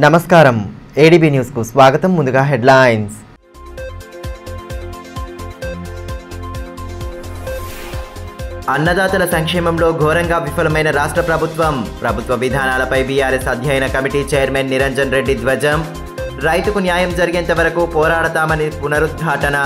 నమస్కారం ADB news కు స్వాగతం. ముందుగా హెడ్లైన్స్. అన్నదాతల సంక్షేమంలో ఘోరంగా విఫలమైన రాష్ట్ర ప్రభుత్వ విధానాలపై బీఆర్ఎస్ అధ్యయన కమిటీ చైర్మన్ నిరంజన్ రెడ్డి ధ్వజం. రైతుకు న్యాయం జరిగేంత వరకు పోరాడతామని పునరుద్ఘాటన.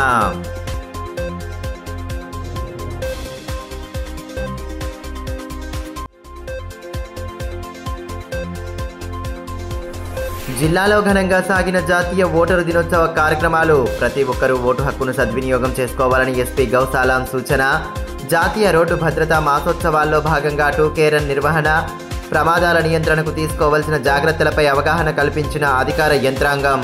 జిల్లాలో ఘనంగా సాగిన జాతీయ ఓటరు దినోత్సవ కార్యక్రమాలు. ప్రతి ఒక్కరూ ఓటు హక్కును సద్వినియోగం చేసుకోవాలని ఎస్పీ గౌసాలాం సూచన. జాతీయ రోడ్డు భద్రతా మాసోత్సవాల్లో భాగంగా 2K రన్ నిర్వహణ. ప్రమాదాల నియంత్రణకు తీసుకోవాల్సిన జాగ్రత్తలపై అవగాహన కల్పించిన అధికార యంత్రాంగం.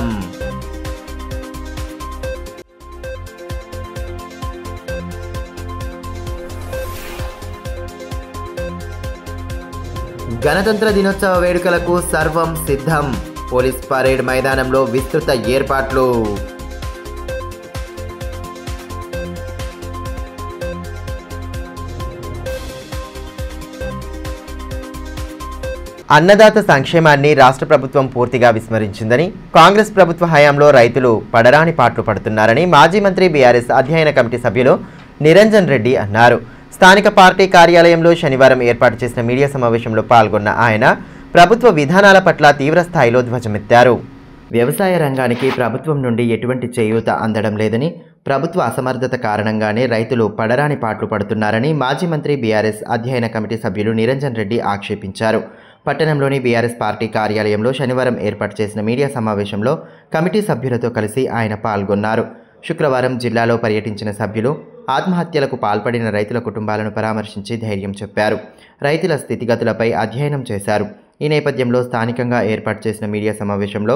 గణతంత్ర దినోత్సవ వేడుకలకు సర్వం సిద్ధం. పోలీస్ పరేడ్ మైదానంలో విస్తృత ఏర్పాట్లు. అన్నదాత సంక్షేమాన్ని రాష్ట్ర ప్రభుత్వం పూర్తిగా విస్మరించిందని, కాంగ్రెస్ ప్రభుత్వ హయాంలో రైతులు పడరాని పాట్లు పడుతున్నారని మాజీ మంత్రి బీఆర్ఎస్ అధ్యయన కమిటీ సభ్యులు నిరంజన్ రెడ్డి అన్నారు. స్థానిక పార్టీ కార్యాలయంలో శనివారం ఏర్పాటు చేసిన మీడియా సమావేశంలో పాల్గొన్న ఆయన ప్రభుత్వ విధానాల పట్ల తీవ్రస్థాయిలో ధ్వజమెత్తారు. వ్యవసాయ రంగానికి ప్రభుత్వం నుండి ఎటువంటి చేయూత అందడం లేదని, ప్రభుత్వ అసమర్థత కారణంగానే రైతులు పడరాని పాట్లు పడుతున్నారని మాజీ మంత్రి బీఆర్ఎస్ అధ్యయన కమిటీ సభ్యులు నిరంజన్ రెడ్డి ఆక్షేపించారు. పట్టణంలోని బీఆర్ఎస్ పార్టీ కార్యాలయంలో శనివారం ఏర్పాటు చేసిన మీడియా సమావేశంలో కమిటీ సభ్యులతో కలిసి ఆయన పాల్గొన్నారు. శుక్రవారం జిల్లాలో పర్యటించిన సభ్యులు ఆత్మహత్యలకు పాల్పడిన రైతుల కుటుంబాలను పరామర్శించి ధైర్యం చెప్పారు. రైతుల స్థితిగతులపై అధ్యయనం చేశారు. ఈ నేపథ్యంలో స్థానికంగా ఏర్పాటు చేసిన మీడియా సమావేశంలో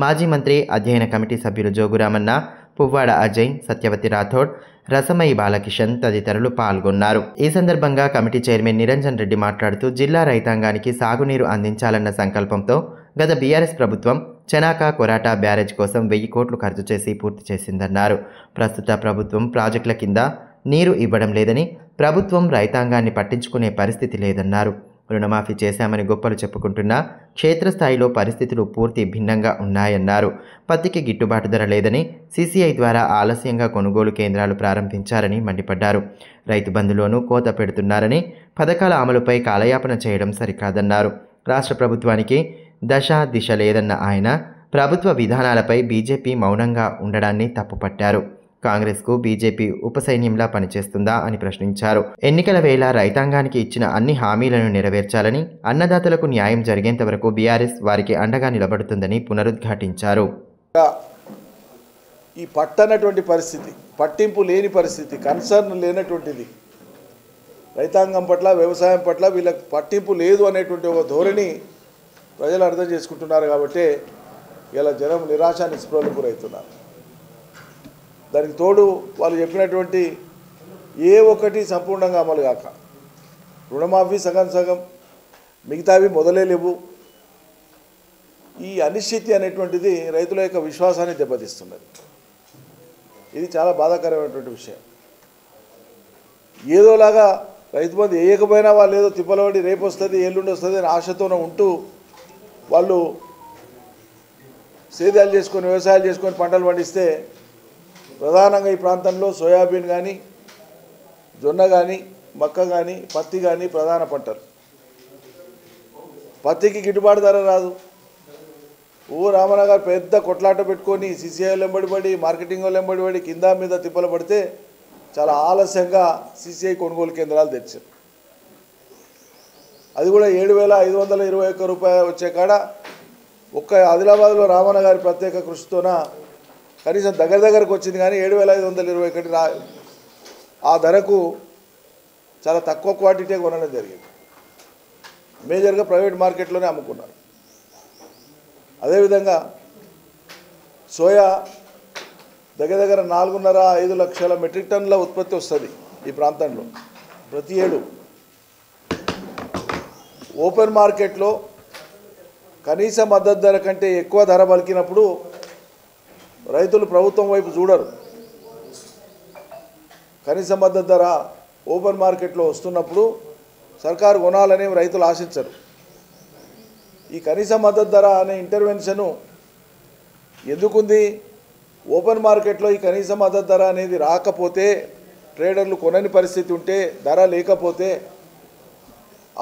మాజీ మంత్రి అధ్యయన కమిటీ సభ్యులు జోగురామన్న, పువ్వాడ అజయ్, సత్యవతి రాథోడ్, రసమయి బాలకిషన్ తదితరులు పాల్గొన్నారు. ఈ సందర్భంగా కమిటీ చైర్మన్ నిరంజన్ రెడ్డి మాట్లాడుతూ జిల్లా రైతాంగానికి సాగునీరు అందించాలన్న సంకల్పంతో గత బీఆర్ఎస్ ప్రభుత్వం చెనాక కొరాటా బ్యారేజ్ కోసం 1000 కోట్లు ఖర్చు చేసి పూర్తి చేసిందన్నారు. ప్రస్తుత ప్రభుత్వం ప్రాజెక్టుల కింద నీరు ఇవ్వడం లేదని, ప్రభుత్వం రైతాంగాన్ని పట్టించుకునే పరిస్థితి లేదన్నారు. రుణమాఫీ చేశామని గొప్పలు చెప్పుకుంటున్నా క్షేత్రస్థాయిలో పరిస్థితులు పూర్తి భిన్నంగా ఉన్నాయన్నారు. పత్తికి గిట్టుబాటు ధర లేదని, సీసీఐ ద్వారా ఆలస్యంగా కొనుగోలు కేంద్రాలు ప్రారంభించారని మండిపడ్డారు. రైతు బంధులోనూ కోత పెడుతున్నారని, పథకాల అమలుపై కాలయాపన చేయడం సరికాదన్నారు. రాష్ట్ర ప్రభుత్వానికి దశ దిశ లేదన్న ఆయన ప్రభుత్వ విధానాలపై బీజేపీ మౌనంగా ఉండడాన్ని తప్పుపట్టారు. కాంగ్రెస్కు బీజేపీ ఉపసైన్యంలా పనిచేస్తుందా అని ప్రశ్నించారు. ఎన్నికల వేళ రైతాంగానికి ఇచ్చిన అన్ని హామీలను నెరవేర్చాలని, అన్నదాతలకు న్యాయం జరిగేంత వరకు బీఆర్ఎస్ వారికి అండగా నిలబడుతుందని పునరుద్ఘాటించారు. ఈ పట్టనటువంటి పరిస్థితి, పట్టింపు లేని పరిస్థితి, కన్సర్న్ లేనటువంటిది, రైతాంగం పట్ల వ్యవసాయం పట్ల వీళ్ళకి పట్టింపు లేదు అనేటువంటి ఒక ధోరణి ప్రజలు అర్థం చేసుకుంటున్నారు. కాబట్టి ఇలా జనం నిరాశ నిస్పృహలకు గురవుతున్నారు. దానికి తోడు వాళ్ళు చెప్పినటువంటి ఏ ఒక్కటి సంపూర్ణంగా అమలు కాక, రుణమాఫీ సగం సగం, మిగతావి మొదలే లేవు. ఈ అనిశ్చితి అనేటువంటిది రైతుల యొక్క విశ్వాసాన్ని దెబ్బతీస్తున్నది. ఇది చాలా బాధాకరమైనటువంటి విషయం. ఏదోలాగా రైతు బంధు వేయకపోయినా వాళ్ళు ఏదో తిప్పలబడి రేపు వస్తుంది ఎల్లుండి వస్తుంది అని ఆశతోనే ఉంటూ వాళ్ళు సేద్యాలు చేసుకొని వ్యవసాయాలు చేసుకొని పంటలు పండిస్తే, ప్రధానంగా ఈ ప్రాంతంలో సోయాబీన్ కానీ, జొన్న కానీ, మక్క కానీ, పత్తి కానీ ప్రధాన పంటలు. పత్తికి గిట్టుబాటు ధర రాదు. రామన్న గారు పెద్ద కొట్లాట పెట్టుకొని సీసీఐలు వెంబడిపడి, మార్కెటింగ్ వాళ్ళు వెంబడిపడి కింద మీద తిప్పలు పడితే చాలా ఆలస్యంగా సీసీఐ కొనుగోలు కేంద్రాలు తెచ్చారు. అది కూడా 7,521 రూపాయలు వచ్చే కాడ ఒక్క ఆదిలాబాద్లో రామన్న గారి ప్రత్యేక కృషితోన కనీసం దగ్గరకు వచ్చింది. కానీ 7,521 ఆ ధరకు చాలా తక్కువ క్వాంటిటీ కొనడం జరిగింది. మేజర్గా ప్రైవేట్ మార్కెట్లోనే అమ్ముకున్నారు. అదేవిధంగా సోయా దగ్గర 4.5 లక్షల మెట్రిక్ టన్నుల ఉత్పత్తి వస్తుంది ఈ ప్రాంతంలో ప్రతి ఏడు. ఓపెన్ మార్కెట్లో కనీస మద్దతు ధర కంటే ఎక్కువ ధర పలికినప్పుడు రైతులు ప్రభుత్వం వైపు చూడరు. కనీస మద్దతు ధర ఓపెన్ మార్కెట్లో వస్తున్నప్పుడు సర్కారు కొనాలని రైతులు ఆశించరు. ఈ కనీస మద్దతు ధర అనే ఇంటర్వెన్షను ఎందుకుంది? ఓపెన్ మార్కెట్లో ఈ కనీస మద్దతు ధర అనేది రాకపోతే, ట్రేడర్లు కొనని పరిస్థితి ఉంటే, ధర లేకపోతే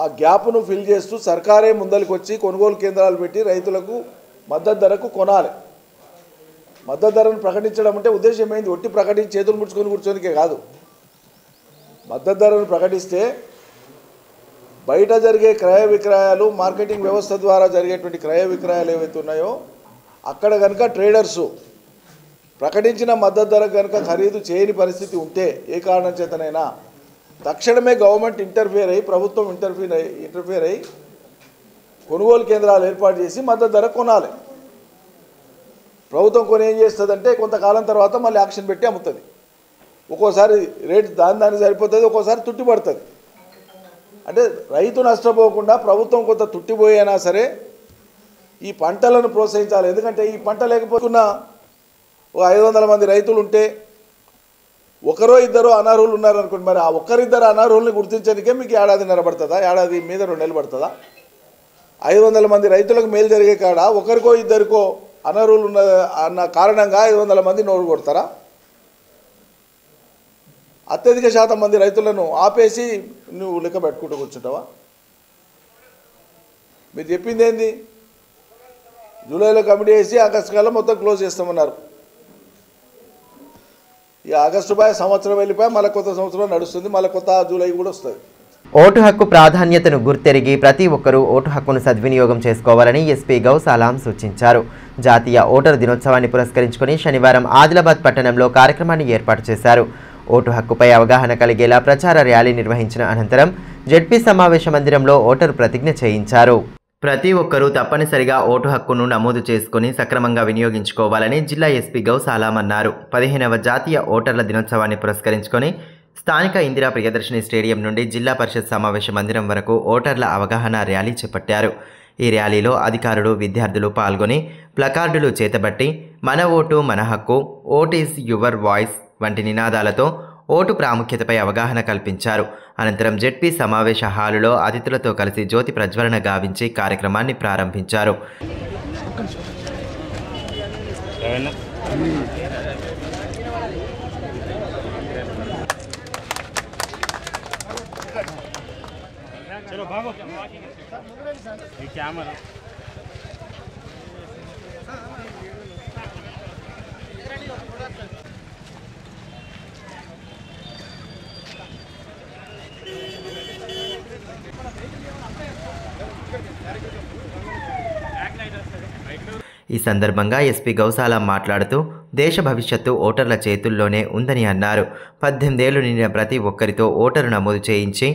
ఆ గ్యాప్ను ఫిల్ చేస్తూ సర్కారే ముందరికి వచ్చి కొనుగోలు కేంద్రాలు పెట్టి రైతులకు మద్దతు ధరకు కొనాలి. మద్దతు ధరను ప్రకటించడం అంటే ఉద్దేశం ఏంది? ఒట్టి ప్రకటించి చేతులు ముడుచుకొని కూర్చోనికే కాదు. మద్దతు ధరను ప్రకటిస్తే బయట జరిగే క్రయ విక్రయాలు, మార్కెటింగ్ వ్యవస్థ ద్వారా జరిగేటువంటి క్రయ విక్రయాలు ఏవైతే ఉన్నాయో అక్కడ కనుక ట్రేడర్సు ప్రకటించిన మద్దతు ధర కనుక ఖరీదు చేయని పరిస్థితి ఉంటే, ఏ కారణం చేతనైనా తక్షణమే గవర్నమెంట్ ఇంటర్ఫియర్ అయ్యి, ప్రభుత్వం ఇంటర్ఫియర్ అయ్యి కొనుగోలు కేంద్రాలు ఏర్పాటు చేసి మద్దతు ధర కొనాలి. ప్రభుత్వం కొని ఏం చేస్తుందంటే కొంతకాలం తర్వాత మళ్ళీ యాక్షన్ పెట్టి అమ్ముతుంది. ఒక్కోసారి రేటు దాని సరిపోతుంది, ఒక్కోసారి తుట్టిపడుతుంది. అంటే రైతు నష్టపోకుండా ప్రభుత్వం కొంత తుట్టిపోయినా సరే ఈ పంటలను ప్రోత్సహించాలి. ఎందుకంటే ఈ పంట లేకపోతున్నా 500 మంది రైతులు ఉంటే ఒకరో ఇద్దరు అనర్హులు ఉన్నారనుకోండి, మరి ఆ ఒక్కరిద్దరు అనర్హుల్ని గుర్తించడానికే మీకు ఏడాదిన్నర పడుతుందా? ఏడాది మీద 2 నెలలు పడుతుందా? 500 మంది రైతులకు మేలు జరిగే కాడ ఒకరికో ఇద్దరికో అనర్హులు ఉన్న అన్న కారణంగా 500 మంది నోరు కొడతారా? అత్యధిక శాతం మంది రైతులను ఆపేసి నువ్వు లెక్క పెట్టుకుంటూ కూర్చుంటావా? మీరు చెప్పింది ఏంది? జూలైలో కమిటీ వేసి ఆగస్టు కల్లా మొత్తం క్లోజ్ చేస్తామన్నారు. ఈ ఆగస్టు బాయ్ సంవత్సరం వెళ్ళిపోయి మళ్ళీ కొత్త సంవత్సరం నడుస్తుంది, మళ్ళీ కొత్త జూలై కూడా వస్తుంది. ఓటు హక్కు ప్రాధాన్యతను గుర్తెరిగి ప్రతి ఒక్కరూ ఓటు హక్కును సద్వినియోగం చేసుకోవాలని ఎస్పీ గౌసాలాం సూచించారు. జాతీయ ఓటరు దినోత్సవాన్ని పురస్కరించుకుని శనివారం ఆదిలాబాద్ పట్టణంలో కార్యక్రమాన్ని ఏర్పాటు చేశారు. ఓటు హక్కుపై అవగాహన కలిగేలా ప్రచార ర్యాలీ నిర్వహించిన అనంతరం జెడ్పీ సమావేశ మందిరంలో ఓటరు ప్రతిజ్ఞ చేయించారు. ప్రతి ఒక్కరూ తప్పనిసరిగా ఓటు హక్కును నమోదు చేసుకుని సక్రమంగా వినియోగించుకోవాలని జిల్లా ఎస్పీ గౌసాలాం అన్నారు. 15వ జాతీయ ఓటర్ల దినోత్సవాన్ని పురస్కరించుకొని స్థానిక ఇందిరా ప్రియదర్శిని స్టేడియం నుండి జిల్లా పరిషత్ సమావేశ మందిరం వరకు ఓటర్ల అవగాహన ర్యాలీ చేపట్టారు. ఈ ర్యాలీలో అధికారులు, విద్యార్థులు పాల్గొని ప్లకార్డులు చేతబట్టి మన ఓటు మన హక్కు, ఓట్ ఈజ్ యువర్ వాయిస్ వంటి నినాదాలతో ఓటు ప్రాముఖ్యతపై అవగాహన కల్పించారు. అనంతరం జెడ్పీ సమావేశ హాలులో అతిథులతో కలిసి జ్యోతి ప్రజ్వలన గావించి కార్యక్రమాన్ని ప్రారంభించారు. ఈ సందర్భంగా ఎస్పీ గౌసాలాం మాట్లాడుతూ దేశ భవిష్యత్తు ఓటర్ల చేతుల్లోనే ఉందని అన్నారు. 18 ఏళ్లు నిండిన ప్రతి ఒక్కరితో ఓటరు నమోదు చేయించి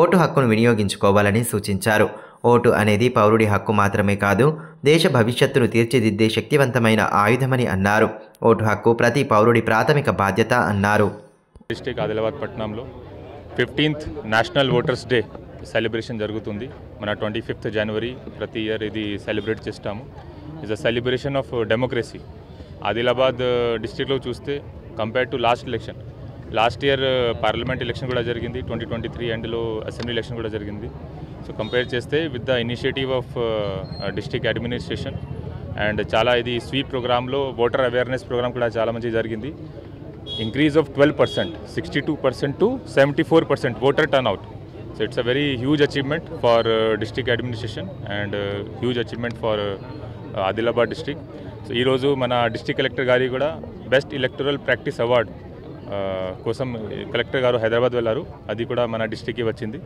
ఓటు హక్కును వినియోగించుకోవాలని సూచించారు. ఓటు అనేది పౌరుడి హక్కు మాత్రమే కాదు, దేశ భవిష్యత్తును తీర్చిదిద్దే శక్తివంతమైన ఆయుధమని అన్నారు. ఓటు హక్కు ప్రతి పౌరుడి ప్రాథమిక బాధ్యత అన్నారు. డిస్ట్రిక్ట్ ఆదిలాబాద్ పట్టణంలో 15th national voters day celebration జరుగుతుంది. మన 25th జనవరి ప్రతి ఇయర్ ఇది సెలబ్రేట్ చేస్తాము. It's a celebration of democracy. Adilabad డిస్ట్రిక్ట్లో చూస్తే compare to last year parliament election కూడా జరిగింది, 2023 ఎండ్లో అసెంబ్లీ ఎలక్షన్ కూడా జరిగింది. సో కంపేర్ చేస్తే with the initiative of district administration and చాలా ఇది స్వీప్ ప్రోగ్రాంలో ఓటర్ అవేర్నెస్ ప్రోగ్రామ్ కూడా చాలా మంచి జరిగింది. Increase of 12%, 62% to 74% voter turnout. So it's a very huge achievement for district administration and huge achievement for Adilabad district. So ee roju mana district collector gari kuda best electoral practice award kosam collector garu Hyderabad vellaru, adi kuda mana district ki vachindi.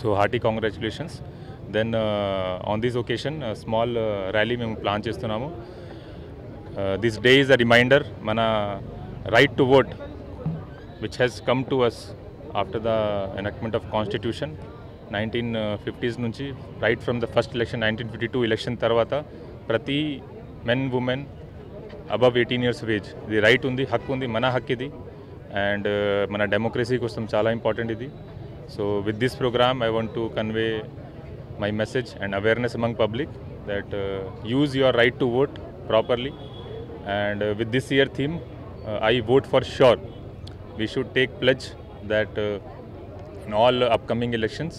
So hearty congratulations. Then on this occasion small rally mem plan chestunnamo. This day is a reminder mana right to vote which has come to us after the enactment of constitution 1950s nunchi, right from the first election 1952 election tarvata prati men women above 18 years of age the right undi, hakku undi, mana hakku idi and mana democracy kosam chaala important idi. So with this program I want to convey my message and awareness among public that use your right to vote properly and with this year theme I vote for sure. We should take pledge that in all upcoming elections,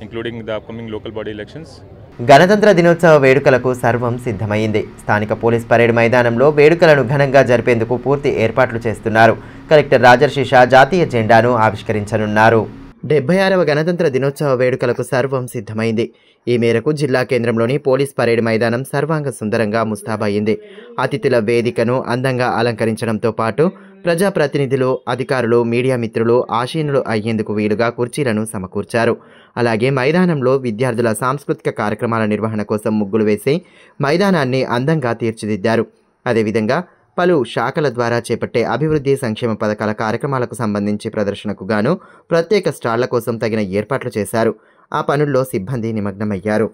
including the upcoming local body elections, గణతంత్ర దినోత్సవ వేడుకలకు సర్వం సిద్ధమైంది. స్థానిక police parade మైదానంలో వేడుకలను ఘనంగా జరిపేందుకు పూర్తి ఏర్పాట్లు చేస్తున్నారు. కలెక్టర్ రాజర్షి షా జాతీయ జెండాను ఆవిష్కరించనున్నారు. 76వ గణతంత్ర దినోత్సవ వేడుకలకు సర్వం సిద్ధమైంది. ఈ మేరకు జిల్లా కేంద్రంలోని పోలీస్ పరేడ్ మైదానం సర్వాంగ సుందరంగా ముస్తాబయింది. అతిథుల వేదికను అందంగా అలంకరించడంతో పాటు ప్రజాప్రతినిధులు, అధికారులు, మీడియా మిత్రులు ఆశీనులు అయ్యేందుకు వీలుగా కుర్చీలను సమకూర్చారు. అలాగే మైదానంలో విద్యార్థుల సాంస్కృతిక కార్యక్రమాల నిర్వహణ కోసం ముగ్గులు వేసి మైదానాన్ని అందంగా తీర్చిదిద్దారు. అదేవిధంగా పలు శాఖల ద్వారా చేపట్టే అభివృద్ధి సంక్షేమ పథకాల కార్యక్రమాలకు సంబంధించి ప్రదర్శనకు గాను ప్రత్యేక స్టాళ్ల కోసం తగిన ఏర్పాట్లు చేశారు. ఆ పనుల్లో సిబ్బంది నిమగ్నమయ్యారు.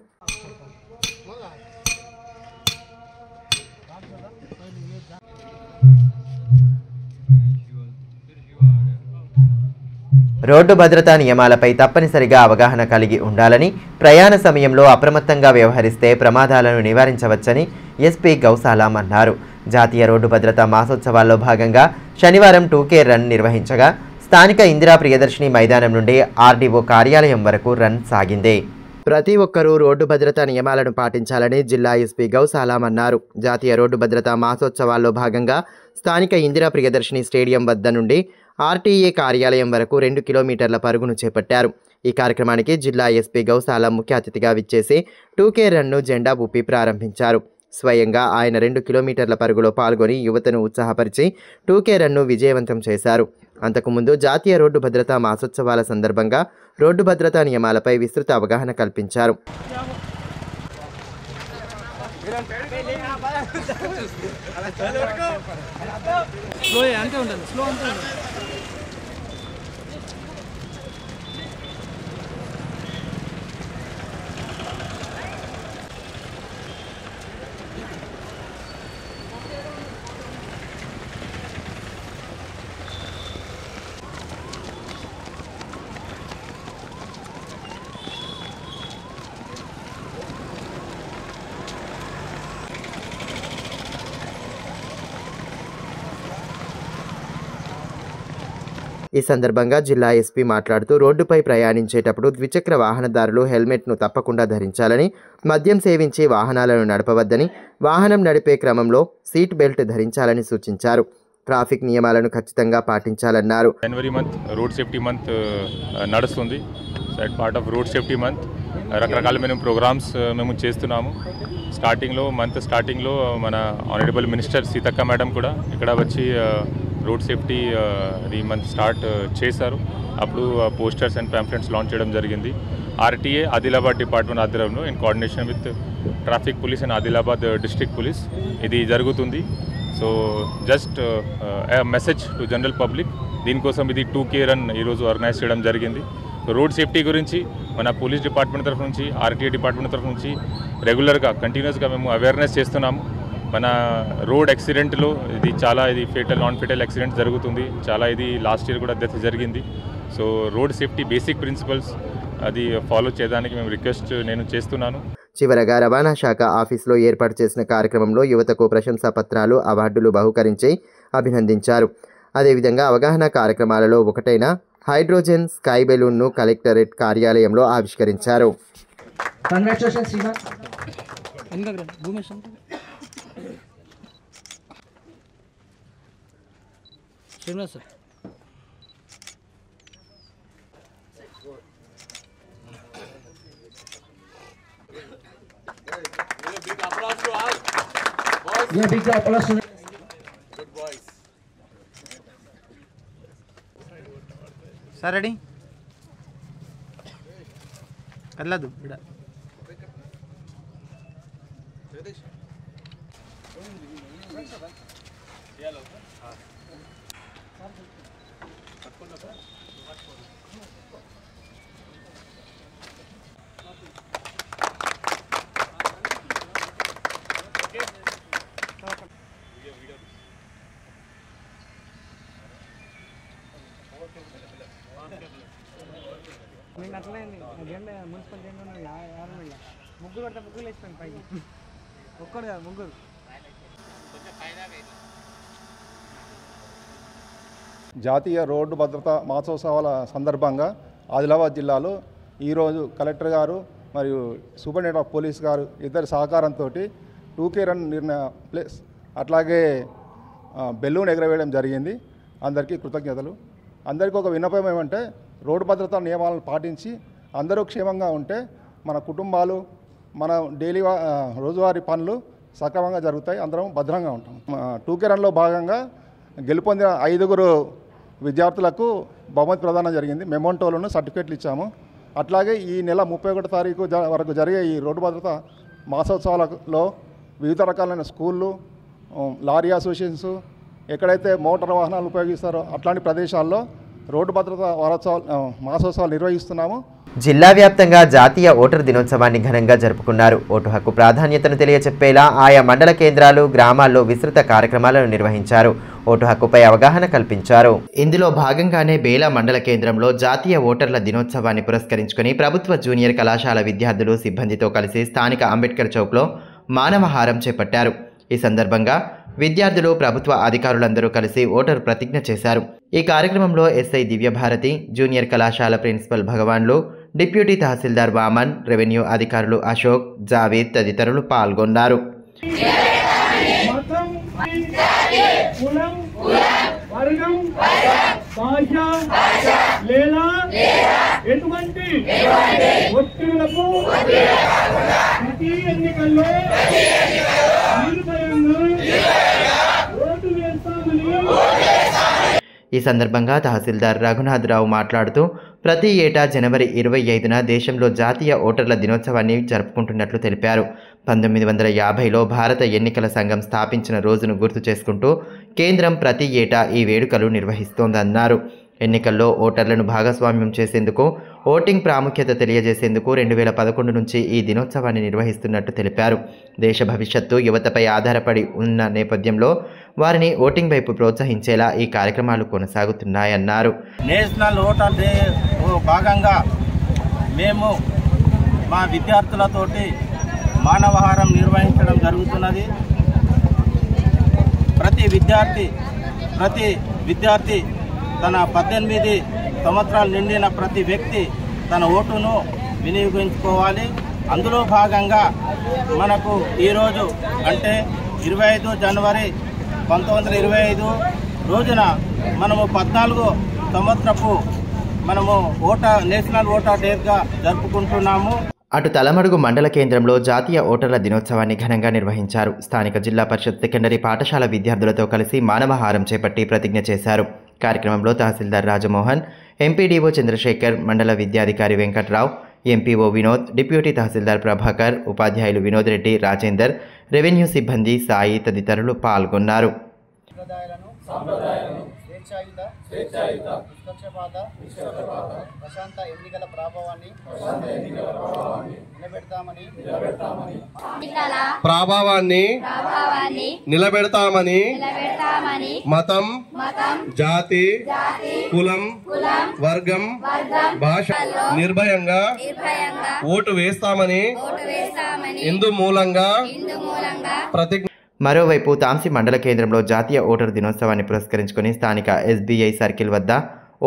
రోడ్డు భద్రతా నియమాలపై తప్పనిసరిగా అవగాహన కలిగి ఉండాలని, ప్రయాణ సమయంలో అప్రమత్తంగా వ్యవహరిస్తే ప్రమాదాలను నివారించవచ్చని ఎస్పీ గౌసాలాం అన్నారు. జాతీయ రోడ్డు భద్రతా మాసోత్సవాల్లో భాగంగా శనివారం 2K రన్ నిర్వహించగా స్థానిక ఇందిరా ప్రియదర్శిని మైదానం నుండి ఆర్డీఓ కార్యాలయం వరకు రన్ సాగింది. ప్రతి ఒక్కరూ రోడ్డు భద్రతా నియమాలను పాటించాలని జిల్లా ఎస్పీ గౌసాలాం అన్నారు. జాతీయ రోడ్డు భద్రతా మాసోత్సవాల్లో భాగంగా స్థానిక ఇందిరా ప్రియదర్శిని స్టేడియం వద్ద నుండి ఆర్టీఏ కార్యాలయం వరకు 2 కిలోమీటర్ల పరుగును చేపట్టారు. ఈ కార్యక్రమానికి జిల్లా ఎస్పీ గౌసాలాం ముఖ్య అతిథిగా విచ్చేసి 2K రన్ను జెండా ఊపి ప్రారంభించారు. స్వయంగా ఆయన 2 కిలోమీటర్ల పరుగులో పాల్గొని యువతను ఉత్సాహపరిచి 2K రన్ను విజయవంతం చేశారు. అంతకుముందు జాతీయ రోడ్డు భద్రతా మాసోత్సవాల సందర్భంగా రోడ్డు భద్రతా నియమాలపై విస్తృత అవగాహన కల్పించారు. ఈ సందర్భంగా జిల్లా ఎస్పీ మాట్లాడుతూ రోడ్డుపై ప్రయాణించేటప్పుడు ద్విచక్ర వాహనదారులు హెల్మెట్ను తప్పకుండా ధరించాలని, మద్యం సేవించి వాహనాలను నడపవద్దని, వాహనం నడిపే క్రమంలో సీట్ బెల్ట్ ధరించాలని సూచించారు. ట్రాఫిక్ నియమాలను ఖచ్చితంగా పాటించాలన్నారు. జనవరి మంత్ రోడ్ సేఫ్టీ మంత్ నడుస్తుంది. Part of road safety month రకరకాల మేము ప్రోగ్రామ్స్ మేము చేస్తున్నాము. మంత్ స్టార్టింగ్లో మన ఆనరబుల్ మినిస్టర్ సీతక్క మేడం కూడా ఇక్కడ వచ్చి రోడ్ సేఫ్టీ ఈ మంత్ స్టార్ట్ చేశారు. అప్పుడు పోస్టర్స్ అండ్ పాంఫ్లెట్స్ లాంచ్ చేయడం జరిగింది. ఆర్టీఏ ఆదిలాబాద్ డిపార్ట్మెంట్ ఆధ్వర్యంలో in coordination with traffic police and Adilabad district police ఇది జరుగుతుంది. So just message to general public, దీనికోసం ఇది 2K రన్ ఈరోజు ఆర్గనైజ్ చేయడం జరిగింది. రోడ్ సేఫ్టీ గురించి మన పోలీస్ డిపార్ట్మెంట్ తరఫు నుంచి, ఆర్టీఏ డిపార్ట్మెంట్ తరఫు నుంచి రెగ్యులర్గా కంటిన్యూస్గా మేము అవేర్నెస్ చేస్తున్నాము. మన రోడ్ యాక్సిడెంట్లో ఇది ఫేటల్ నాన్ ఫేటల్ యాక్సిడెంట్ జరుగుతుంది. ఇది లాస్ట్ ఇయర్ కూడా డెత్ జరిగింది. So road safety basic principles అది ఫాలో చేయడానికి మేము రిక్వెస్ట్ నేను చేస్తున్నాను. చివరగా రవాణా శాఖ ఆఫీసులో ఏర్పాటు చేసిన కార్యక్రమంలో యువతకు ప్రశంసా పత్రాలు, అవార్డులు బహుకరించి అభినందించారు. అదేవిధంగా అవగాహన కార్యక్రమాలలో ఒకటైన హైడ్రోజన్ స్కై బెలూన్ను కలెక్టరేట్ కార్యాలయంలో ఆవిష్కరించారు. సార్ రెడీ కదలదు బిడ నేను అట్లయింది జెండా మున్సిపల్ జెండా ముగ్గురు పడితే ముగ్గురు వేసిపోయింది పైకి ఒక్కడు కాదు ముగ్గురు. జాతీయ రోడ్డు భద్రతా మాసోత్సవాల సందర్భంగా ఆదిలాబాద్ జిల్లాలో ఈరోజు కలెక్టర్ గారు మరియు సూపరింటెండెంట్ ఆఫ్ పోలీస్ గారు ఇద్దరి సహకారంతో 2K రన్ నిర్ణయ ప్లేస్ అట్లాగే బెలూన్ ఎగరవేయడం జరిగింది. అందరికీ కృతజ్ఞతలు. అందరికీ ఒక విన్నపం ఏమంటే రోడ్డు భద్రతా నియమాలను పాటించి అందరూ క్షేమంగా ఉంటే మన కుటుంబాలు మన డైలీ రోజువారీ పనులు సక్రమంగా జరుగుతాయి, అందరం భద్రంగా ఉంటాం. 2K రన్లో భాగంగా గెలుపొందిన 5 విద్యార్థులకు బహుమతి ప్రదానం జరిగింది. మెమోంటోలను సర్టిఫికేట్లు ఇచ్చాము. అట్లాగే ఈ నెల 31 తారీఖు వరకు జరిగే ఈ రోడ్డు భద్రత మాసోత్సవాలలో వివిధ రకాలైన స్కూళ్ళు, లారీ అసోసియేషన్స్, ఎక్కడైతే మోటార్ వాహనాలు ఉపయోగిస్తారో అట్లాంటి ప్రదేశాల్లో రోడ్డు భద్రత మాసోత్సవాలు నిర్వహిస్తున్నాము. జిల్లా వ్యాప్తంగా జాతీయ ఓటరు దినోత్సవాన్ని ఘనంగా జరుపుకున్నారు. ఓటు హక్కు ప్రాధాన్యతను తెలియచెప్పేలా ఆయా మండల కేంద్రాలు, గ్రామాల్లో విస్తృత కార్యక్రమాలను నిర్వహించారు. ఓటు హక్కుపై అవగాహన కల్పించారు. ఇందులో భాగంగానే బేలా మండల కేంద్రంలో జాతీయ ఓటర్ల దినోత్సవాన్ని పురస్కరించుకుని ప్రభుత్వ జూనియర్ కళాశాల విద్యార్థులు సిబ్బందితో కలిసి స్థానిక అంబేద్కర్ చౌక్లో మానవహారం చేపట్టారు. ఈ సందర్భంగా విద్యార్థులు, ప్రభుత్వ అధికారులందరూ కలిసి ఓటరు ప్రతిజ్ఞ చేశారు. ఈ కార్యక్రమంలో ఎస్ఐ దివ్యభారతి, జూనియర్ కళాశాల ప్రిన్సిపల్ భగవాన్లు, డిప్యూటీ తహసీల్దార్ వామన్, రెవెన్యూ అధికారులు అశోక్, జావేద్ తదితరులు పాల్గొన్నారు. ఈ సందర్భంగా తహసీల్దార్ రఘునాథరావు మాట్లాడుతూ ప్రతి ఏటా జనవరి 25న దేశంలో జాతీయ ఓటర్ల దినోత్సవాన్ని జరుపుకుంటున్నట్లు తెలిపారు. 1950లో భారత ఎన్నికల సంఘం స్థాపించిన రోజును గుర్తు చేసుకుంటూ కేంద్రం ప్రతి ఏటా ఈ వేడుకలు నిర్వహిస్తోందన్నారు. ఎన్నికల్లో ఓటర్లను భాగస్వామ్యం చేసేందుకు, ఓటింగ్ ప్రాముఖ్యత తెలియజేసేందుకు 2011 నుంచి ఈ దినోత్సవాన్ని నిర్వహిస్తున్నట్టు తెలిపారు. దేశ భవిష్యత్తు యువతపై ఆధారపడి ఉన్న నేపథ్యంలో వారిని ఓటింగ్ వైపు ప్రోత్సహించేలా ఈ కార్యక్రమాలు కొనసాగుతున్నాయన్నారు. నేషనల్ ఓటర్ డే భాగంగా మేము మా విద్యార్థులతోటి మానవహారం నిర్వహించడం జరుగుతున్నది. ప్రతి విద్యార్థి తన 18 సంవత్సరాలు నిండిన ప్రతి వ్యక్తి తన ఓటును వినియోగించుకోవాలి. అందులో భాగంగా మనకు ఈరోజు అంటే 25 జనవరి 1925 రోజున మనము 14 సంవత్సరపు నేషనల్ ఓటర్ డేగా జరుపుకుంటున్నాము. అటు తలమడుగు మండల కేంద్రంలో జాతీయ ఓటర్ల దినోత్సవాన్ని ఘనంగా నిర్వహించారు. స్థానిక జిల్లా పరిషత్ సెకండరీ పాఠశాల విద్యార్థులతో కలిసి మానవహారం చేపట్టి ప్రతిజ్ఞ చేశారు. కార్యక్రమంలో తహసీల్దార్ రాజమోహన్, ఎంపీడీఓ చంద్రశేఖర్, మండల విద్యాధికారి వెంకట్రావు, ఎంపీఓ వినోద్, డిప్యూటీ తహసీల్దార్ ప్రభాకర్, ఉపాధ్యాయులు వినోద్ రెడ్డి, రాజేందర్, రెవెన్యూ సిబ్బంది సాయి తదితరులు పాల్గొన్నారు. ప్రశాంత ఎన్నికల ప్రభావాన్ని నిలబెడతామని మతం, జాతి, కులం, వర్గం, భాష నిర్భయంగా ఓటు వేస్తామని ఇందు మూలంగా ప్రతిజ్ఞ. మరోవైపు తాంసీ మండల కేంద్రంలో జాతీయ ఓటరు దినోత్సవాన్ని పురస్కరించుకుని స్థానిక SBI సర్కిల్ వద్ద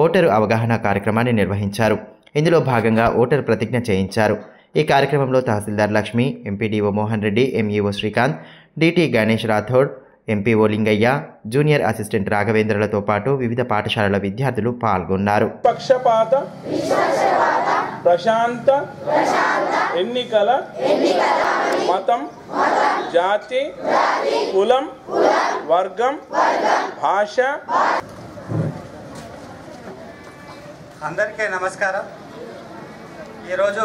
ఓటరు అవగాహన కార్యక్రమాన్ని నిర్వహించారు. ఇందులో భాగంగా ఓటరు ప్రతిజ్ఞ చేయించారు. ఈ కార్యక్రమంలో తహసీల్దార్ Lakshmi, MPDO Mohan Reddy, MEO Srikanth, DT Ganesh Rathod, MPO Lingaiah, junior assistant రాఘవేంద్రలతో పాటు వివిధ పాఠశాలల విద్యార్థులు పాల్గొన్నారు. పక్షపాత ప్రశాంత ఎన్నికల మతం, జాతి, కులం, వర్గం, భాష. అందరికీ నమస్కారం. ఈరోజు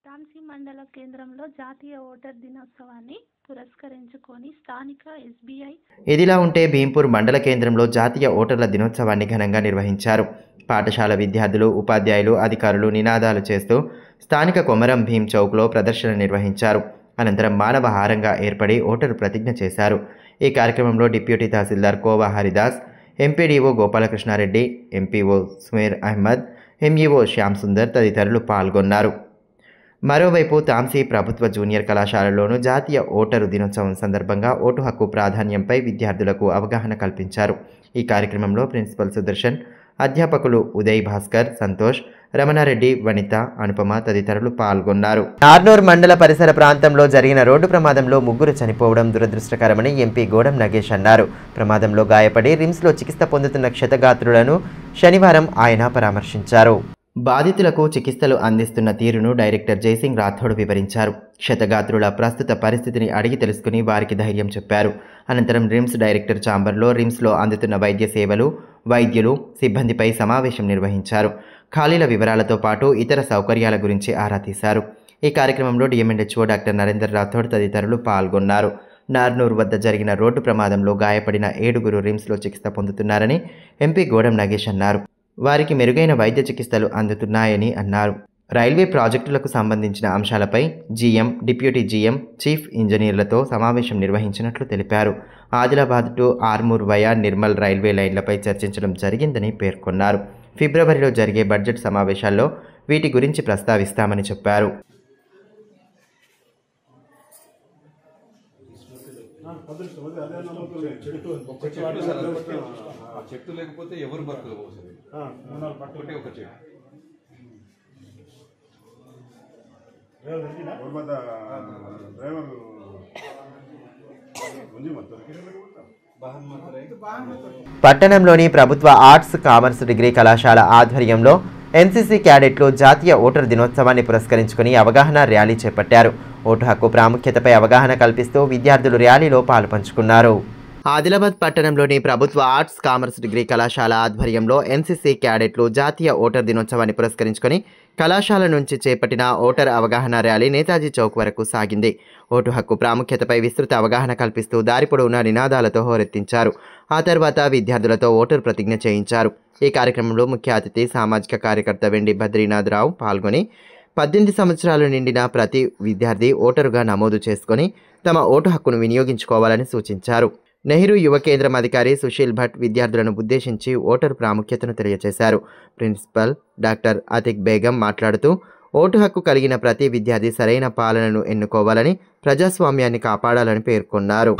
తాంసీ మండల కేంద్రంలో జాతీయ ఓటర్ దినోత్సవాన్ని పురస్కరించుకొని స్థానిక SBI. ఇదిలా ఉంటే భీంపూర్ మండల కేంద్రంలో జాతీయ ఓటర్ల దినోత్సవాన్ని ఘనంగా నిర్వహించారు. పాఠశాల విద్యార్థులు, ఉపాధ్యాయులు, అధికారులు నినాదాలు చేస్తూ స్థానిక కొమరం భీం చౌక్లో ప్రదర్శన నిర్వహించారు. అనంతరం మానవహారంగా ఏర్పడి ఓటరు ప్రతిజ్ఞ చేశారు. ఈ కార్యక్రమంలో డిప్యూటీ తహసీల్దార్ Kova Haridas, MPDO Gopalakrishna Reddy, MPO Sumer Ahmed, MEO Shyam Sundar తదితరులు పాల్గొన్నారు. మరోవైపు తాంసీ ప్రభుత్వ జూనియర్ కళాశాలలోనూ జాతీయ ఓటరు దినోత్సవం సందర్భంగా ఓటు హక్కు ప్రాధాన్యంపై విద్యార్థులకు అవగాహన కల్పించారు. ఈ కార్యక్రమంలో ప్రిన్సిపల్ సుదర్శన్, అధ్యాపకులు ఉదయ్ భాస్కర్, సంతోష్, రమణారెడ్డి, వనిత, అనుపమ తదితరులు పాల్గొన్నారు. నార్నూర్ మండల పరిసర ప్రాంతంలో జరిగిన రోడ్డు ప్రమాదంలో 3 చనిపోవడం దురదృష్టకరమని ఎంపీ గోడం నగేష్ అన్నారు. ప్రమాదంలో గాయపడి రిమ్స్లో చికిత్స పొందుతున్న క్షతగాత్రులను శనివారం ఆయన పరామర్శించారు. బాధితులకు చికిత్సలు అందిస్తున్న తీరును డైరెక్టర్ జయసింగ్ రాథోడ్ వివరించారు. క్షతగాత్రుల ప్రస్తుత పరిస్థితిని అడిగి తెలుసుకుని వారికి ధైర్యం చెప్పారు. అనంతరం రిమ్స్ డైరెక్టర్ ఛాంబర్లో రిమ్స్లో అందుతున్న వైద్య సేవలు, వైద్యులు, సిబ్బందిపై సమావేశం నిర్వహించారు. ఖాళీల వివరాలతో పాటు ఇతర సౌకర్యాల గురించి ఆరా తీశారు. ఈ కార్యక్రమంలో డిఎంఎన్హెచ్ఓ డాక్టర్ నరేందర్ రాథోడ్ తదితరులు పాల్గొన్నారు. నార్నూర్ వద్ద జరిగిన రోడ్డు ప్రమాదంలో గాయపడిన 7 రిమ్స్లో చికిత్స పొందుతున్నారని ఎంపీ గోడం నగేష్ అన్నారు. వారికి మెరుగైన వైద్య చికిత్సలు అందుతున్నాయని అన్నారు. రైల్వే ప్రాజెక్టులకు సంబంధించిన అంశాలపై జీఎం, డిప్యూటీ జీఎం, చీఫ్ ఇంజనీర్లతో సమావేశం నిర్వహించినట్లు తెలిపారు. Adilabad to Armoor via Nirmal railway లైన్లపై చర్చించడం జరిగిందని పేర్కొన్నారు. ఫిబ్రవరిలో జరిగే బడ్జెట్ సమావేశాల్లో వీటి గురించి ప్రస్తావిస్తామని చెప్పారు. చెట్టు లేకపోతే ఎవరు బతకకపోతుంది. ఒక చెట్టు పట్టణంలోని ప్రభుత్వ ఆర్ట్స్ కామర్స్ డిగ్రీ కళాశాల ఆధ్వర్యంలో ఎన్సీసీ క్యాడెట్లు జాతీయ ఓటర్ దినోత్సవాన్ని పురస్కరించుకుని అవగాహన ర్యాలీ చేపట్టారు. ఓటు హక్కు ప్రాముఖ్యతపై అవగాహన కల్పిస్తూ విద్యార్థులు ర్యాలీలో పాల్పంచుకున్నారు. ఆదిలాబాద్ పట్టణంలోని ప్రభుత్వ ఆర్ట్స్ కామర్స్ డిగ్రీ కళాశాల ఆధ్వర్యంలో ఎన్సీసీ క్యాడెట్లు జాతీయ ఓటర్ దినోత్సవాన్ని పురస్కరించుకొని కళాశాల నుంచి చేపట్టిన ఓటర్ అవగాహన ర్యాలీ నేతాజీ చౌక్ వరకు సాగింది. ఓటు హక్కు ప్రాముఖ్యతపై విస్తృత అవగాహన కల్పిస్తూ దారి పొడవునా నినాదాలతో హోరెత్తించారు. ఆ తర్వాత విద్యార్థులతో ఓటర్ ప్రతిజ్ఞ చేయించారు. ఈ కార్యక్రమంలో ముఖ్య అతిథి సామాజిక కార్యకర్త వెండి బద్రీనాథ్ రావు పాల్గొని 18 సంవత్సరాలు నిండిన ప్రతి విద్యార్థి ఓటరుగా నమోదు చేసుకొని తమ ఓటు హక్కును వినియోగించుకోవాలని సూచించారు. నెహ్రూ యువ కేంద్రం అధికారి సుశీల్ భట్ విద్యార్థులను ఉద్దేశించి ఓటరు ప్రాముఖ్యతను తెలియజేశారు. ప్రిన్సిపల్ డాక్టర్ అతిక్ బేగం మాట్లాడుతూ ఓటు హక్కు కలిగిన ప్రతి విద్యార్థి సరైన పాలనను ఎన్నుకోవాలని, ప్రజాస్వామ్యాన్ని కాపాడాలని పేర్కొన్నారు.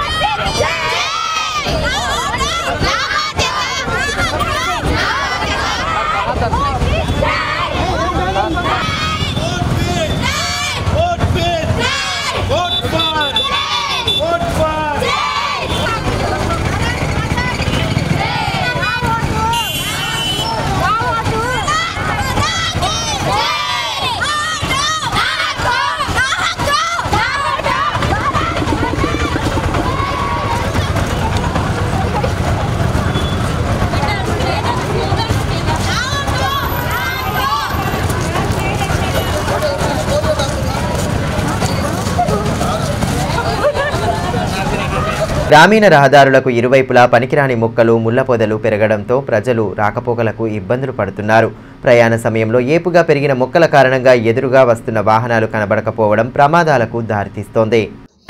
గ్రామీణ రహదారులకు ఇరువైపులా పనికిరాని మొక్కలు, ముళ్ల పొదలు పెరగడంతో ప్రజలు రాకపోకలకు ఇబ్బందులు పడుతున్నారు. ప్రయాణ సమయంలో ఏపుగా పెరిగిన మొక్కల కారణంగా ఎదురుగా వస్తున్న వాహనాలు కనబడకపోవడం ప్రమాదాలకు దారితీస్తోంది.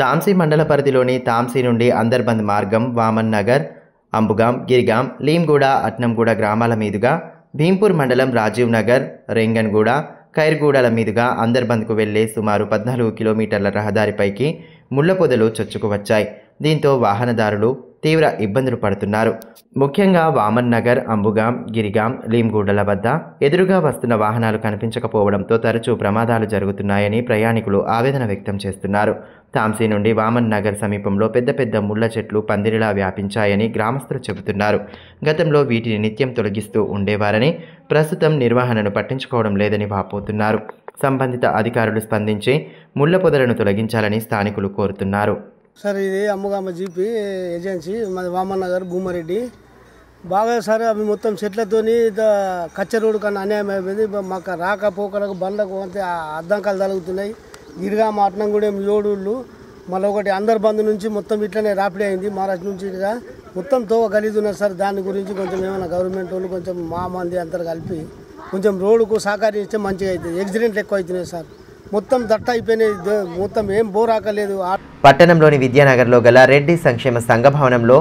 తాంసీ మండల పరిధిలోని తాంసీ నుండి అందర్బంద్ మార్గం వామన్ నగర్, అంబుగాం, గిరిగాం, లీంగూడ, అట్నంగూడ గ్రామాల మీదుగా భీంపూర్ మండలం రాజీవ్ నగర్, రేంగన్గూడ, ఖైర్గూడల మీదుగా అందర్బంద్కు వెళ్లే సుమారు 14 కిలోమీటర్ల రహదారిపైకి ముళ్ల పొదలు చొచ్చుకు వచ్చాయి. దీంతో వాహనదారులు తీవ్ర ఇబ్బందులు పడుతున్నారు. ముఖ్యంగా వామన్ నగర్, అంబుగాం, గిరిగాం, లీంగూడల వద్ద ఎదురుగా వస్తున్న వాహనాలు కనిపించకపోవడంతో తరచూ ప్రమాదాలు జరుగుతున్నాయని ప్రయాణికులు ఆవేదన వ్యక్తం చేస్తున్నారు. తాంసీ నుండి వామన్ నగర్ సమీపంలో పెద్ద పెద్ద ముళ్ల చెట్లు పందిరిలా వ్యాపించాయని గ్రామస్తులు చెబుతున్నారు. గతంలో వీటిని నిత్యం తొలగిస్తూ ఉండేవారని, ప్రస్తుతం నిర్వహణను పట్టించుకోవడం లేదని వాపోతున్నారు. సంబంధిత అధికారులు స్పందించి ముళ్ల పొదలను తొలగించాలని స్థానికులు కోరుతున్నారు. సార్ ఇది అమ్మగామ జీపీ ఏజెన్సీ, మాది వామన్ నగర్, భూమారెడ్డి. బాగా సార్ అవి మొత్తం చెట్లతోని కచ్చ రోడ్డు కన్నా అన్యాయం అయిపోయింది. మాకు రాకపోకలకు బండ్లకు అంతే అద్దంకాలు తలుగుతున్నాయి. గిరిగా మాటనం కూడా ఏడుళ్ళు, మళ్ళీ ఒకటి అందర్బంద్ నుంచి మొత్తం ఇట్లనే రాపిడి అయింది. మహారాష్ట్ర నుంచి ఇక మొత్తం తోవ గలీదున్నారు సార్. దాని గురించి కొంచెం ఏమైనా గవర్నమెంట్ వాళ్ళు కొంచెం మా మంది అంతా కలిపి కొంచెం రోడ్డుకు సహకరిస్తే మంచిగా అవుతుంది. యాక్సిడెంట్లు ఎక్కువ అవుతున్నాయి సార్. మొత్తం దట్ట అయిపోయినాయి, మొత్తం ఏం బోరాకలేదు. పట్టణంలోని విద్యానగర్లో గల రెడ్డి సంక్షేమ సంఘ భవనంలో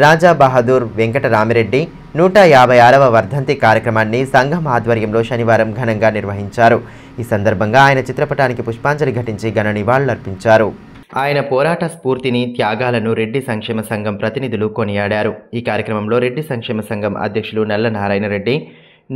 రాజా బహదూర్ వెంకటరామిరెడ్డి 156వ వర్ధంతి కార్యక్రమాన్ని సంఘం ఆధ్వర్యంలో శనివారం ఘనంగా నిర్వహించారు. ఈ సందర్భంగా ఆయన చిత్రపటానికి పుష్పాంజలి ఘటించి ఘన నివాళులర్పించారు. ఆయన పోరాట స్ఫూర్తిని, త్యాగాలను రెడ్డి సంక్షేమ సంఘం ప్రతినిధులు కొనియాడారు. ఈ కార్యక్రమంలో రెడ్డి సంక్షేమ సంఘం అధ్యక్షులు నల్ల నారాయణ రెడ్డి,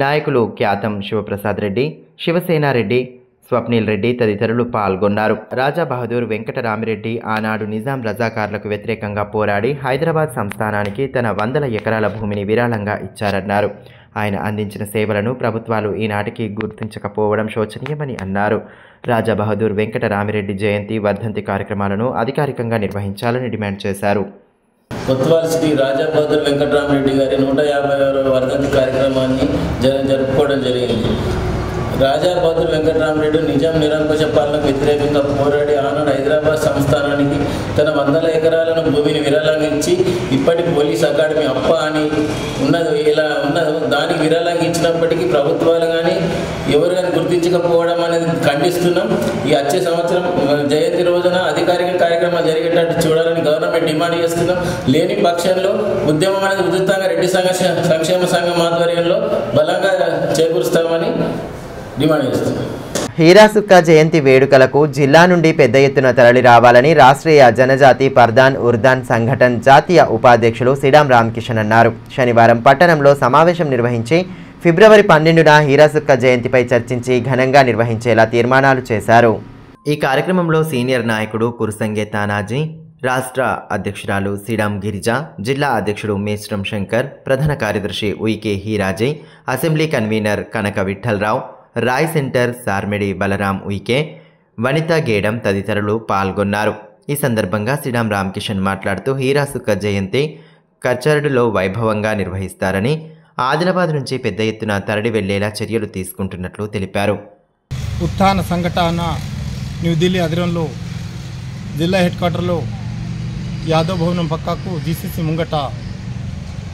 నాయకులు ఖ్యాతం శివప్రసాద్ రెడ్డి, శివసేనారెడ్డి, స్వప్నిల్ రెడ్డి తదితరులు పాల్గొన్నారు. రాజా బహదూర్ వెంకటరామిరెడ్డి ఆనాడు నిజాం రజాకార్లకు వ్యతిరేకంగా పోరాడి హైదరాబాద్ సంస్థానానికి తన 100 ఎకరాల భూమిని విరాళంగా ఇచ్చారన్నారు. ఆయన అందించిన సేవలను ప్రభుత్వాలు ఈనాటికి గుర్తించకపోవడం శోచనీయమని అన్నారు. రాజా బహదూర్ వెంకటరామిరెడ్డి జయంతి, వర్ధంతి కార్యక్రమాలను అధికారికంగా నిర్వహించాలని డిమాండ్ చేశారు. కొత్తవాల్ శ్రీ రాజా బహదూర్ వెంకటరామిరెడ్డి గారి 150వ వర్ధంతి కార్యక్రమాన్ని జరుపుకోవడం జరిగింది. రాజా బహదూర్ వెంకటరామిరెడ్డి నిజాం నిరంకుశ పాలనకు వ్యతిరేకంగా పోరాడి ఆనాడు హైదరాబాద్ సంస్థానానికి తన 100 ఎకరాలను భూమిని విరాళంగా ఇచ్చి ఇప్పటి పోలీస్ అకాడమీ అప్ప అని ఉన్నది ఇలా ఉన్నదో దానికి విరాళంగా ఇచ్చినప్పటికీ ప్రభుత్వాలు కానీ ఎవరు కానీ గుర్తించకపోవడం అనేది ఖండిస్తున్నాం. ఈ వచ్చే సంవత్సరం జయంతి రోజున అధికారిక కార్యక్రమాలు జరిగేటట్టు చూడాలని గవర్నమెంట్ డిమాండ్ చేస్తున్నాం. లేని పక్షంలో ఉద్యమం అనేది ఉధృతంగా రెడ్డి సంక్షేమ సంఘం ఆధ్వర్యంలో బలంగా చేకూరుస్తామని డిమాండ్ చేస్తున్నాం. హీరాసుక్క జయంతి వేడుకలకు జిల్లా నుండి పెద్ద ఎత్తున తరలి రావాలని రాష్ట్రీయ జనజాతి పర్దాన్ ఉర్దాన్ సంఘటన్ జాతీయ ఉపాధ్యక్షులు సిడాం రామకిషన్ అన్నారు. శనివారం పట్టణంలో సమావేశం నిర్వహించి ఫిబ్రవరి 12న హీరాసుక్క జయంతిపై చర్చించి ఘనంగా నిర్వహించేలా తీర్మానాలు చేశారు. ఈ కార్యక్రమంలో సీనియర్ నాయకుడు కురుసంగే తానాజీ, రాష్ట్ర అధ్యక్షురాలు సిడాం గిరిజ, జిల్లా అధ్యక్షుడు మేశ్రం శంకర్, ప్రధాన కార్యదర్శి ఉయికే హీరాజీ, అసెంబ్లీ కన్వీనర్ కనక విఠలరావు, రాయ్ సెంటర్ సార్మెడి బలరాం ఉయికే, వనిత గేడం తదితరులు పాల్గొన్నారు. ఈ సందర్భంగా సిడాం రామకిషన్ మాట్లాడుతూ హీరాసుక్క జయంతి కచ్చర్డులో వైభవంగా నిర్వహిస్తారని, ఆదిలాబాద్ నుంచి పెద్ద ఎత్తున తరలి వెళ్లేలా చర్యలు తీసుకుంటున్నట్లు తెలిపారు. ఉత్థాన సంఘటన న్యూఢిల్లీ ఆధ్వర్యంలో జిల్లా హెడ్ క్వార్టర్లో యాదవ్ భవనం పక్కకు జీసీసీ ముంగట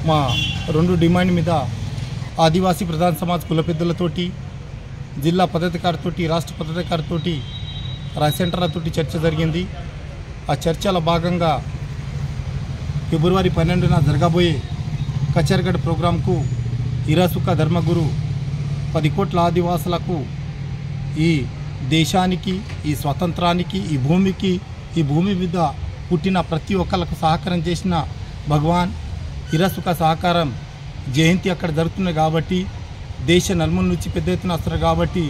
మా 2 డిమాండ్ మీద ఆదివాసీ ప్రధాన సమాజ్ కుల పెద్దలతోటి, జిల్లా పదాధికారితోటి, రాష్ట్ర పదాధికారితోటి, రాయ్ సెంటర్లతోటి చర్చ జరిగింది. ఆ చర్చల భాగంగా ఫిబ్రవరి 12న జరగబోయే కచర్గఢ్ ప్రోగ్రాంకు హీరాసుక్క ధర్మగురు 10 కోట్ల ఆదివాసులకు, ఈ దేశానికి, ఈ స్వాతంత్రానికి, ఈ భూమి మీద పుట్టిన ప్రతి ఒక్కరికి సహకారం చేసిన భగవాన్ హీరాసుక్క సహకారం జయంతి అక్కడ జరుగుతుంది కాబట్టి, దేశ నలుమూల నుంచి పెద్ద ఎత్తున వస్తారు కాబట్టి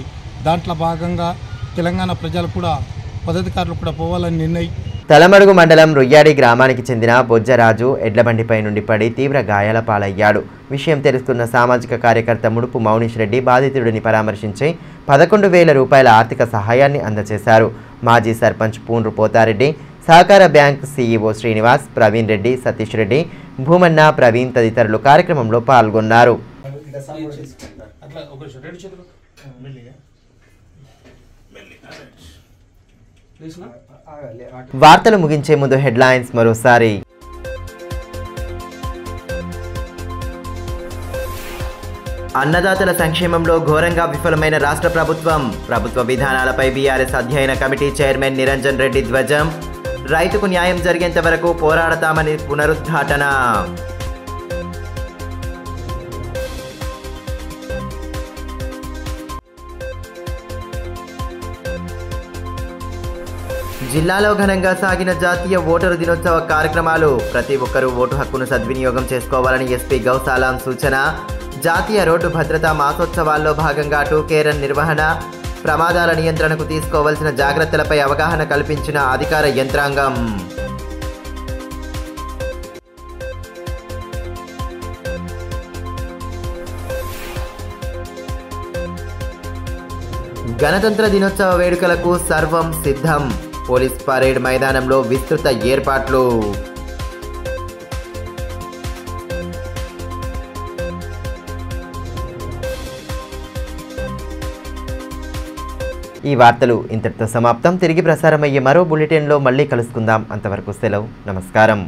దాంట్లో భాగంగా తెలంగాణ ప్రజలు కూడా, పదాధికారులు కూడా పోవాలని నిర్ణయం. తలమడుగు మండలం రుయ్యాడి గ్రామానికి చెందిన బొజ్జరాజు ఎడ్లబండిపై నుండి పడి తీవ్ర గాయాల పాలయ్యాడు. విషయం తెలుసుకున్న సామాజిక కార్యకర్త ముడుపు మౌనీష్ రెడ్డి బాధితుడిని పరామర్శించి 11,000 రూపాయల ఆర్థిక సహాయాన్ని అందజేశారు. మాజీ సర్పంచ్ పూండ్రు పోతారెడ్డి, సహకార బ్యాంక్ సీఈఓ శ్రీనివాస్, ప్రవీణ్ రెడ్డి, సతీష్ రెడ్డి, భూమన్న, ప్రవీణ్ తదితరులు కార్యక్రమంలో పాల్గొన్నారు. వార్తలు ముగించే ముందు హెడ్లైన్స్ మరోసారి. అన్నదాతల సంక్షేమంలో ఘోరంగా విఫలమైన రాష్ట్ర ప్రభుత్వ విధానాలపై బీఆర్ఎస్ అధ్యయన కమిటీ చైర్మన్ నిరంజన్ రెడ్డి ధ్వజం. రైతుకు న్యాయం జరిగేంత వరకు పోరాడతామని పునరుద్ఘాటన. జిల్లాలో ఘనంగా సాగిన జాతీయ ఓటరు దినోత్సవ కార్యక్రమాలు. ప్రతి ఒక్కరూ ఓటు హక్కును సద్వినియోగం చేసుకోవాలని ఎస్పీ గౌసాలాం సూచన. జాతీయ రోడ్డు భద్రతా మాసోత్సవాల్లో భాగంగా 2K రన్ నిర్వహణ. ప్రమాదాల నియంత్రణకు తీసుకోవాల్సిన జాగ్రత్తలపై అవగాహన కల్పించిన అధికార యంత్రాంగం. గణతంత్ర దినోత్సవ వేడుకలకు సర్వం సిద్ధం. పోలీస్ పరేడ్ మైదానంలో విస్తృత ఏర్పాట్లు. ఈ వార్తలు ఇంతటితో సమాప్తం. తిరిగి ప్రసారమయ్యే మరో బులెటిన్లో మళ్ళీ కలుసుకుందాం. అంతవరకు సెలవు. నమస్కారం.